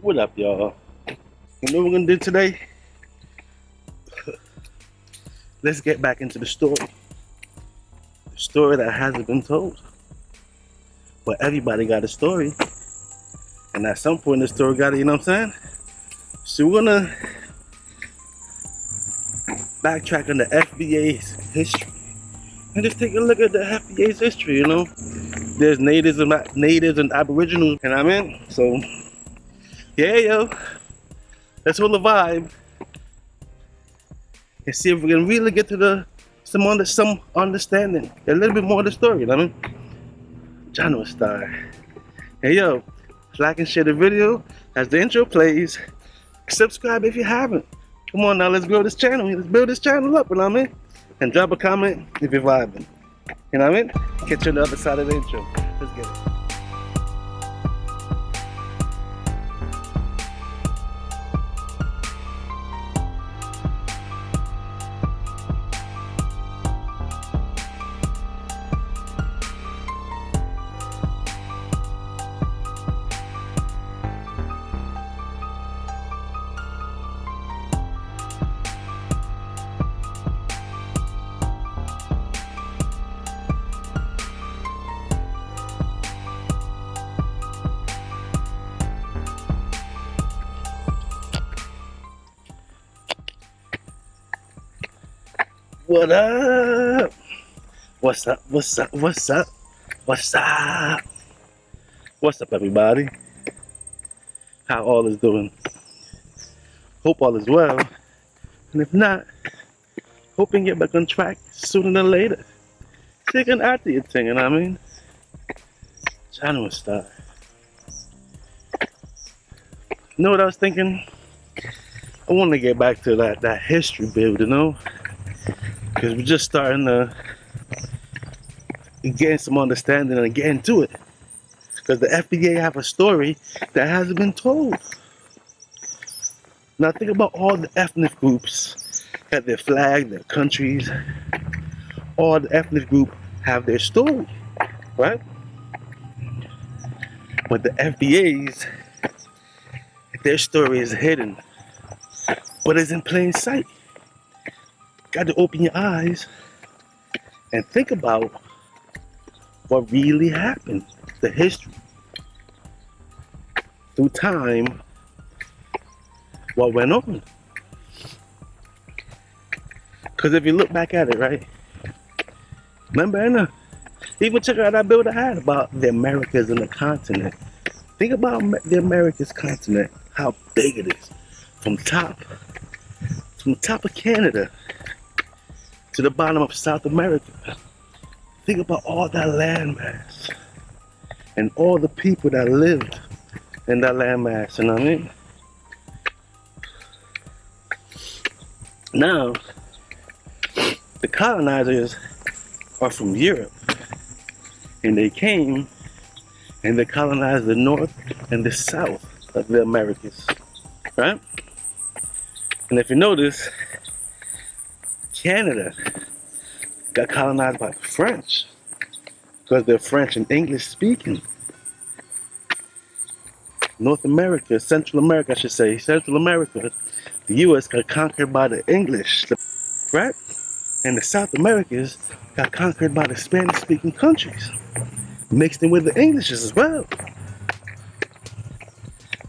What up, y'all? You know what we're gonna do today? Let's get back into the story. The story that hasn't been told. But everybody got a story. And at some point the story got it, you know what I'm saying? So we're gonna backtrack on the FBA's history. And just take a look at the FBA's history, you know? There's natives and aboriginals, and I'm in. So yeah, yo. Let's hold the vibe and see if we can really get to some understanding, a little bit more of the story, you know what I mean? John Star. Hey yo, like and share the video as the intro plays. Subscribe if you haven't. Come on now, let's grow this channel. Let's build this channel up, you know what I mean? And drop a comment if you're vibing. You know what I mean? Catch you on the other side of the intro. Let's get it. What up? What's up? What's up? What's up? What's up? What's up, everybody? How all is doing? Hope all is well. And if not, hope you can get back on track sooner than later. Taking after your thing, you know what I mean? John Star. You know what I was thinking? I want to get back to that history build, you know? Because we're just starting to get some understanding and get into it. Because the FBA have a story that hasn't been told. Now think about all the ethnic groups have their flag, their countries. All the ethnic groups have their story, right? But the FBA's, their story is hidden, but it's in plain sight. Got to open your eyes and think about what really happened, the history, through time, what went on. Because if you look back at it, right, remember, Anna, even check out that build I had about the Americas and the continent. Think about the Americas continent, how big it is, from top of Canada to the bottom of South America. Think about all that landmass and all the people that lived in that landmass, you know what I mean? Now, the colonizers are from Europe, and they came and they colonized the north and the south of the Americas, right? And if you notice, Canada got colonized by the French because they're French and English speaking. North America, Central America, I should say, Central America, the U.S. got conquered by the English, right? And the South Americas got conquered by the Spanish-speaking countries, mixed in with the Englishes as well.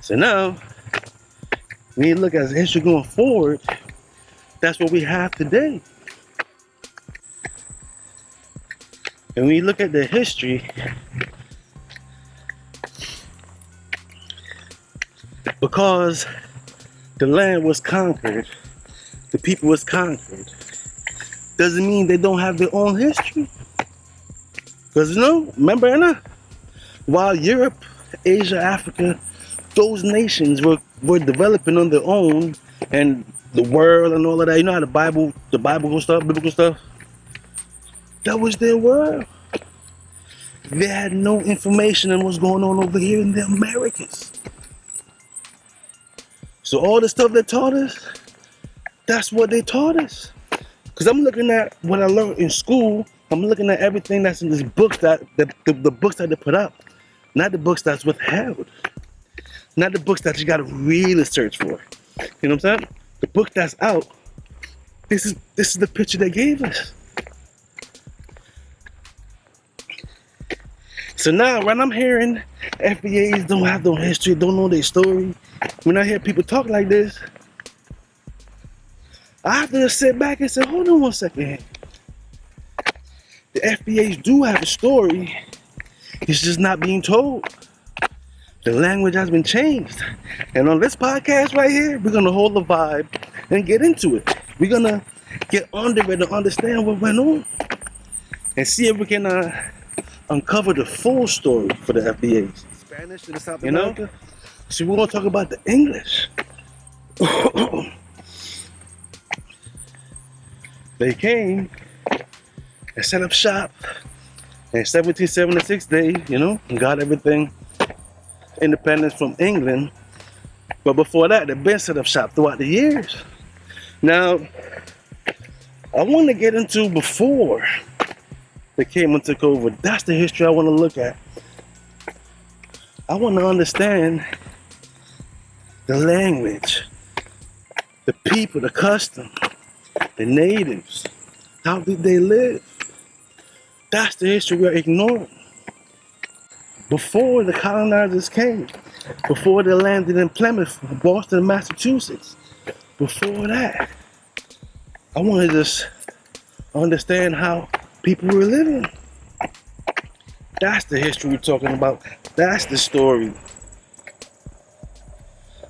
So now, when you look at history going forward, that's what we have today. And when you look at the history, because the land was conquered, the people was conquered, doesn't mean they don't have their own history. Because you know, remember, Anna, while Europe, Asia, Africa, those nations were developing on their own, and the world and all of that, you know how the biblical stuff, that was their world. They had no information on what's going on over here in the Americas. So all the stuff they taught us, that's what they taught us. Because I'm looking at what I learned in school, I'm looking at everything that's in these books, that the books that they put up, not the books that's withheld. Not the books that you gotta really search for. You know what I'm saying? The book that's out, this is the picture they gave us. So now when I'm hearing FBAs don't have no history, don't know their story, when I hear people talk like this, I have to just sit back and say, hold on one second. The FBAs do have a story. It's just not being told. The language has been changed. And on this podcast right here, we're gonna hold the vibe and get into it. We're gonna get under it and understand what went on. And see if we can uncover the full story for the FBAs. Spanish in South America. So we're gonna talk about the English. They came and set up shop in 1776 and got everything independence from England. But before that, they've been set up shop throughout the years. Now, I want to get into before they came and took over. That's the history I want to look at. I want to understand the language, the people, the custom, the natives. How did they live? That's the history we're ignoring. Before the colonizers came, before they landed in Plymouth, Boston, Massachusetts, before that, I want to just understand how people were living. That's the history we're talking about. That's the story.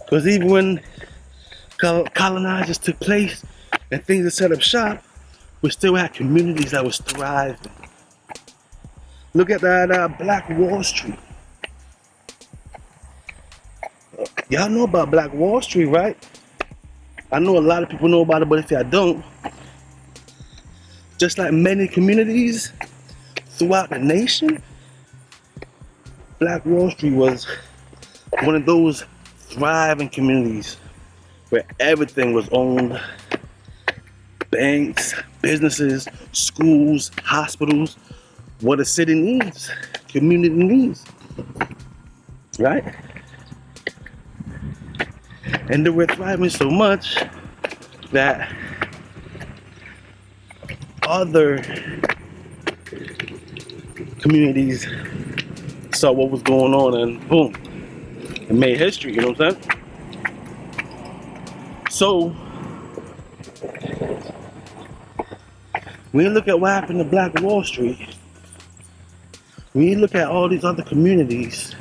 Because even when colonizers took place and things were set up shop, we still had communities that was thriving. Look at that Black Wall Street. Y'all know about Black Wall Street, right? I know a lot of people know about it, but if y'all don't, just like many communities throughout the nation, Black Wall Street was one of those thriving communities where everything was owned. Banks, businesses, schools, hospitals, what a city needs, community needs, right? And they were thriving so much that other communities saw what was going on and boom, it made history, you know what I'm saying? So, when you look at what happened to Black Wall Street, when you look at all these other communities,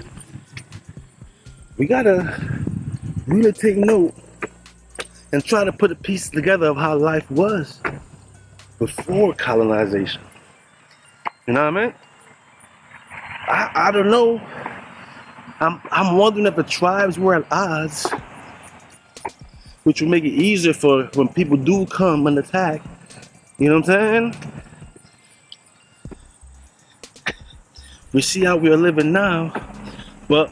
we gotta really take note and try to put the pieces together of how life was before colonization. You know what I mean? I don't know. I'm wondering if the tribes were at odds, which would make it easier for when people do come and attack. You know what I'm saying? We see how we are living now, but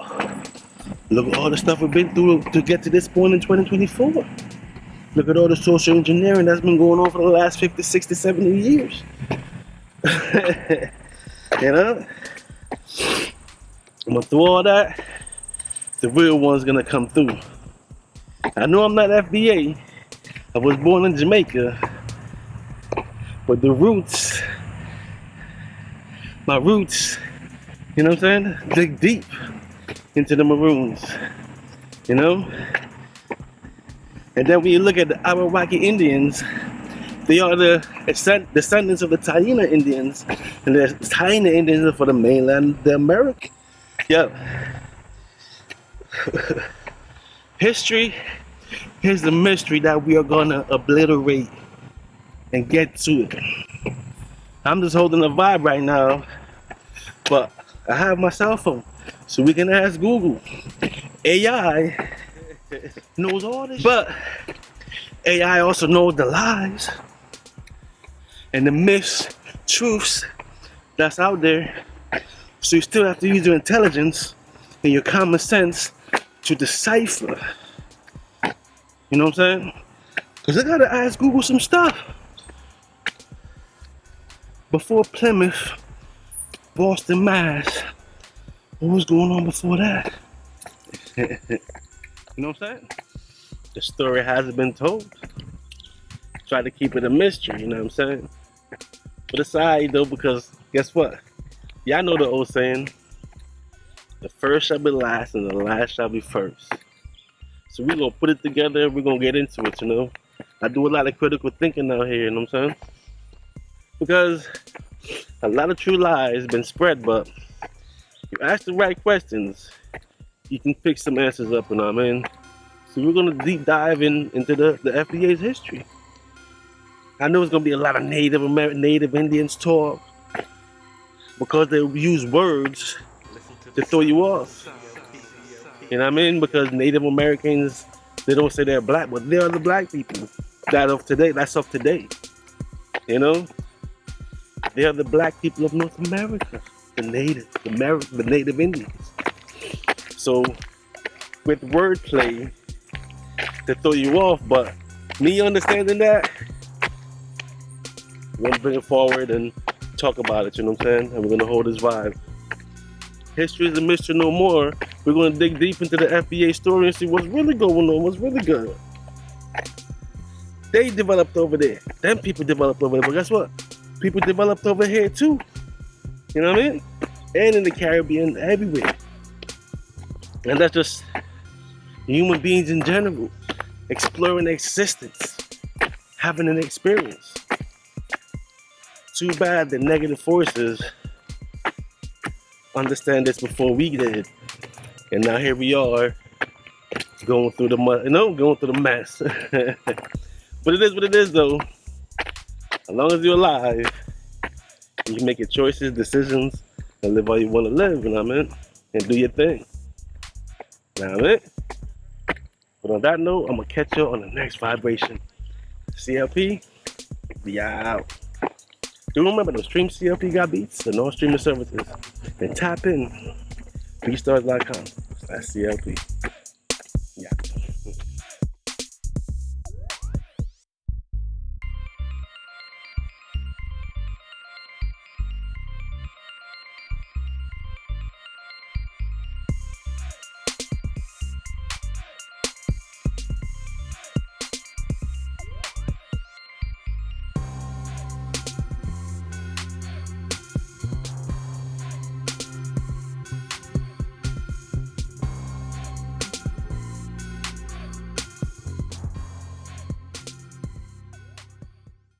look at all the stuff we've been through to get to this point in 2024. Look at all the social engineering that's been going on for the last 50, 60, 70 years. You know? But through all that, the real one's gonna come through. I know I'm not FBA. I was born in Jamaica. But the roots, my roots, you know what I'm saying? Dig deep into the Maroons, you know? And then when you look at the Arawaki Indians, they are the descendants of the Taíno Indians, and the Taíno Indians are for the mainland, the America. Yep. History, here's the mystery that we are gonna obliterate and get to it. I'm just holding a vibe right now, but I have my cell phone, so we can ask Google. AI knows all this, but AI also knows the lies and the myths, truths that's out there. So you still have to use your intelligence and your common sense to decipher. You know what I'm saying? Because I gotta ask Google some stuff. Before Plymouth, Boston, Mass, what was going on before that? You know what I'm saying? The story hasn't been told. Try to keep it a mystery, you know what I'm saying? But it's alright though, because guess what? Y'all know the old saying, the first shall be last and the last shall be first. So we're gonna put it together, we're gonna get into it, you know? I do a lot of critical thinking out here, you know what I'm saying? Because a lot of true lies been spread, but if you ask the right questions, you can pick some answers up, you know what I mean? So we're gonna deep dive into the FBA's history. I know it's gonna be a lot of Native Indians talk because they use words to throw you off. You know what I mean? Because Native Americans, they don't say they're black, but they are the black people that of today. That's of today. You know, they are the black people of North America, the Native Indians. So with wordplay to throw you off, but me understanding that, we're gonna bring it forward and talk about it, you know what I'm saying? And we're gonna hold this vibe. History is a mystery no more. We're gonna dig deep into the FBA story and see what's really going on, what's really good. They developed over there. Them people developed over there. But guess what? People developed over here too. You know what I mean? And in the Caribbean, everywhere. And that's just human beings in general, exploring existence, having an experience. Too bad the negative forces understand this before we did. And now here we are, going through the mud, going through the mess. But it is what it is though. As long as you're alive, you can make your choices, decisions, and live how you want to live, you know what I mean? And do your thing. You know what I mean? But on that note, I'm going to catch you on the next vibration. CLP, be out. Do remember to stream CLP got beats and all streaming services. And tap in, beatstars.com/CLP.